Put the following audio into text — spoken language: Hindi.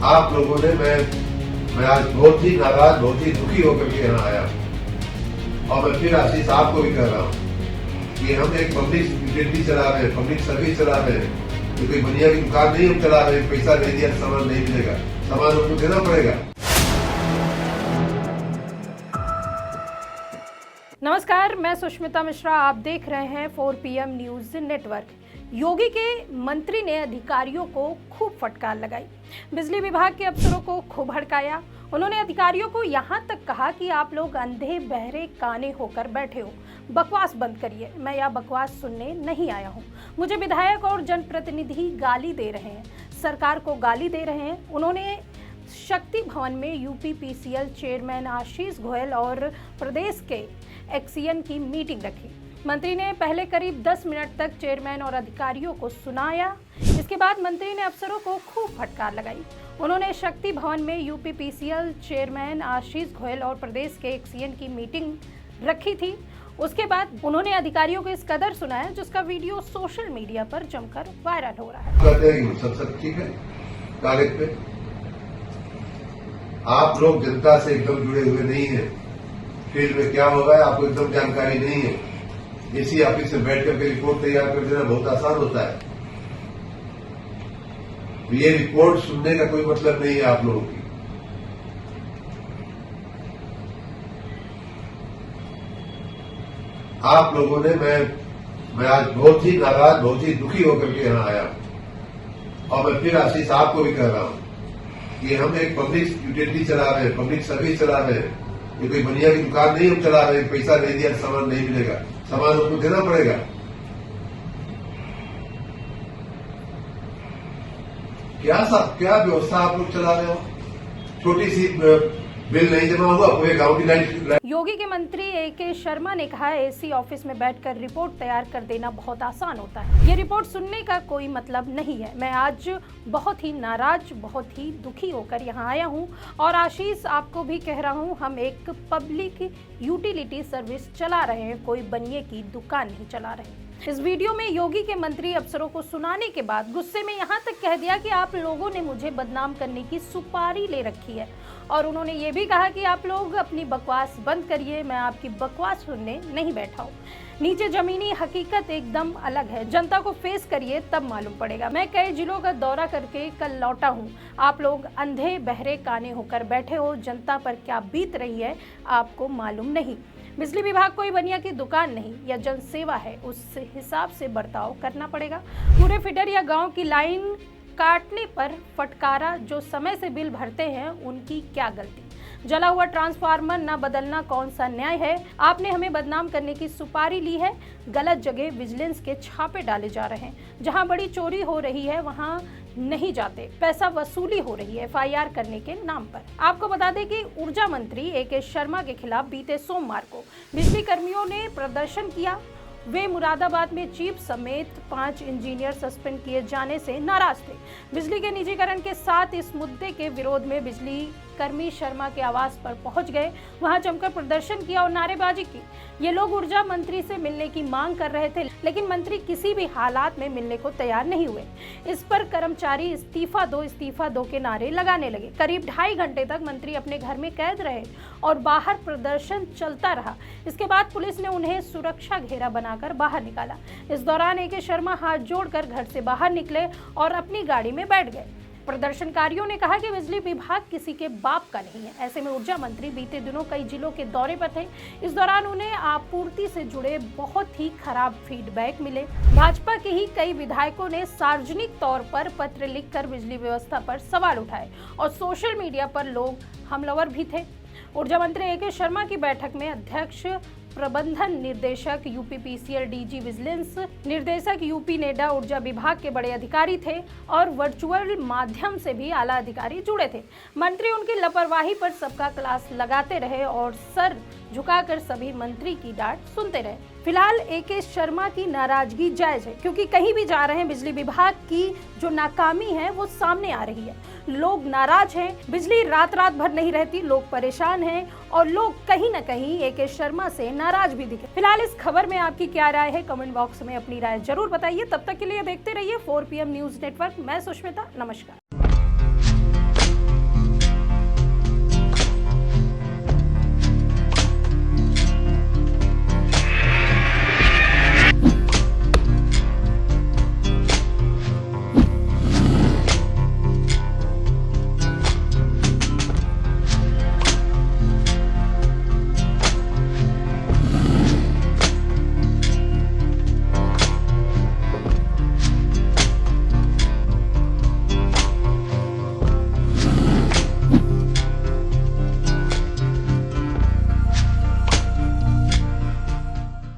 आप लोगों ने मैं आज बहुत ही नाराज, बहुत ही दुखी होकर के यहाँ आया और मैं फिर आशीष आपको भी कह रहा हूँ कि हम एक पब्लिक यूटिलिटी चला रहे हैं, पब्लिक सर्विस चला रहे हैं। तो कोई बनिया की दुकान नहीं हम चला रहे हैं, पैसा नहीं दिया सामान नहीं मिलेगा, सामान हमको देना पड़ेगा। नमस्कार, मैं सुष्मिता मिश्रा, आप देख रहे हैं 4 PM न्यूज नेटवर्क। योगी के मंत्री ने अधिकारियों को खूब फटकार लगाई, बिजली विभाग के अफसरों को खूब हड़काया। उन्होंने अधिकारियों को यहां तक कहा कि आप लोग अंधे बहरे काने होकर बैठे हो, बकवास बंद करिए। मैं यह बकवास सुनने नहीं आया हूं। मुझे विधायक और जनप्रतिनिधि गाली दे रहे हैं, सरकार को गाली दे रहे हैं। उन्होंने शक्ति भवन में यूपीपीसीएल चेयरमैन आशीष गोयल और प्रदेश के एक्सीएन की मीटिंग रखी। मंत्री ने पहले करीब 10 मिनट तक चेयरमैन और अधिकारियों को सुनाया। इसके बाद मंत्री ने अफसरों को खूब फटकार लगाई। उन्होंने शक्ति भवन में यूपीपीसीएल चेयरमैन आशीष गोयल और प्रदेश के एक्सीएन की मीटिंग रखी थी। उसके बाद उन्होंने अधिकारियों को इस कदर सुनाया जिसका वीडियो सोशल मीडिया पर जमकर वायरल हो रहा है। सब ठीक है, कागज पे आप लोग जनता से एकदम जुड़े हुए नहीं हैं। फील्ड में क्या होगा आपको एकदम जानकारी नहीं है। इसी ऑफिस में बैठ करके रिपोर्ट तैयार कर देना बहुत आसान होता है। ये रिपोर्ट सुनने का कोई मतलब नहीं है आप लोगों की। आप लोगों ने मैं आज बहुत ही नाराज, बहुत ही दुखी होकर के यहाँ आया और मैं फिर आशीष आपको भी कह रहा हूँ कि हम एक पब्लिक यूटिलिटी चला रहे हैं, पब्लिक सर्विस चला रहे हैं। ये कोई बनिया की दुकान नहीं हम चला रहे हैं, पैसा नहीं दिया सामान नहीं मिलेगा, सामान हमको देना पड़ेगा। क्या व्यवस्था आप लोग चला रहे हो? छोटी सी बिल नहीं जमा हुआ, पूरे गांव की लाइट। योगी के मंत्री AK शर्मा ने कहा एसी ऑफिस में बैठकर रिपोर्ट तैयार कर देना बहुत आसान होता है। ये रिपोर्ट सुनने का कोई मतलब नहीं है। मैं आज बहुत ही नाराज, बहुत ही दुखी होकर यहाँ आया हूँ और आशीष आपको भी कह रहा हूँ, हम एक पब्लिक यूटिलिटी सर्विस चला रहे हैं, कोई बनिए की दुकान नहीं चला रहे हैं। इस वीडियो में योगी के मंत्री अफसरों को सुनाने के बाद गुस्से में यहाँ तक कह दिया कि आप लोगों ने मुझे बदनाम करने की सुपारी ले रखी है और उन्होंने ये भी कहा कि आप लोग अपनी बकवास बंद करिए, मैं आपकी बकवास सुनने नहीं बैठा हूँ। नीचे जमीनी हकीकत एकदम अलग है, जनता को फेस करिए तब मालूम पड़ेगा। मैं कई जिलों का दौरा करके कल लौटा हूँ। आप लोग अंधे बहरे काने होकर बैठे हो, जनता पर क्या बीत रही है आपको मालूम नहीं। बिजली विभाग कोई बनिया की दुकान नहीं या जन सेवा है, उस हिसाब से बर्ताव करना पड़ेगा। पूरे फीडर या गांव की लाइन काटने पर फटकारा, जो समय से बिल भरते हैं उनकी क्या गलती? जला हुआ ट्रांसफार्मर न बदलना कौन सा न्याय है? आपने हमें बदनाम करने की सुपारी ली है। गलत जगह विजिलेंस के छापे डाले जा रहे हैं, जहां बड़ी चोरी हो रही है वहां नहीं जाते, पैसा वसूली हो रही है FIR करने के नाम पर। आपको बता दें कि ऊर्जा मंत्री AK शर्मा के खिलाफ बीते सोमवार को बिजली कर्मियों ने प्रदर्शन किया। वे मुरादाबाद में चीफ समेत 5 इंजीनियर सस्पेंड किए जाने से नाराज थे। बिजली के निजीकरण के साथ इस मुद्दे के विरोध में बिजली कर्मी शर्मा के आवास पर पहुंच गए, वहां जमकर प्रदर्शन किया और नारेबाजी की। ये लोग ऊर्जा मंत्री से मिलने की मांग कर रहे थे, लेकिन मंत्री किसी भी हालात में मिलने को तैयार नहीं हुए। इस पर कर्मचारी इस्तीफा दो के नारे लगाने लगे। करीब 2.5 घंटे तक मंत्री अपने घर में कैद रहे और बाहर प्रदर्शन चलता रहा। इसके बाद पुलिस ने उन्हें सुरक्षा घेरा बनाकर बाहर निकाला। इस दौरान AK शर्मा हाथ जोड़कर घर से बाहर निकले और अपनी गाड़ी में बैठ गए। प्रदर्शनकारियों ने कहा कि बिजली विभाग किसी के बाप का नहीं है। ऐसे में ऊर्जा मंत्री बीते दिनों कई जिलों के दौरे पर थे। इस दौरान उन्हें आपूर्ति से जुड़े बहुत ही खराब फीडबैक मिले। भाजपा के ही कई विधायकों ने सार्वजनिक तौर पर पत्र लिखकर बिजली व्यवस्था पर सवाल उठाए और सोशल मीडिया पर लोग हमलावर भी थे। ऊर्जा मंत्री AK शर्मा की बैठक में अध्यक्ष, प्रबंधन निदेशक यूपीपीसीएल, DG विजिलेंस, निर्देशक यूपी नेडा, ऊर्जा विभाग के बड़े अधिकारी थे और वर्चुअल माध्यम से भी आला अधिकारी जुड़े थे। मंत्री उनकी लापरवाही पर सबका क्लास लगाते रहे और सर झुकाकर सभी मंत्री की डांट सुनते रहे। फिलहाल AK शर्मा की नाराजगी जायज है, क्योंकि कहीं भी जा रहे हैं बिजली विभाग की जो नाकामी है वो सामने आ रही है। लोग नाराज हैं, बिजली रात भर नहीं रहती, लोग परेशान हैं और लोग कहीं न कहीं AK शर्मा से नाराज भी दिखे। फिलहाल इस खबर में आपकी क्या राय है? कमेंट बॉक्स में अपनी राय जरूर बताइए। तब तक के लिए देखते रहिए 4 PM न्यूज नेटवर्क। मैं सुष्मिता, नमस्कार।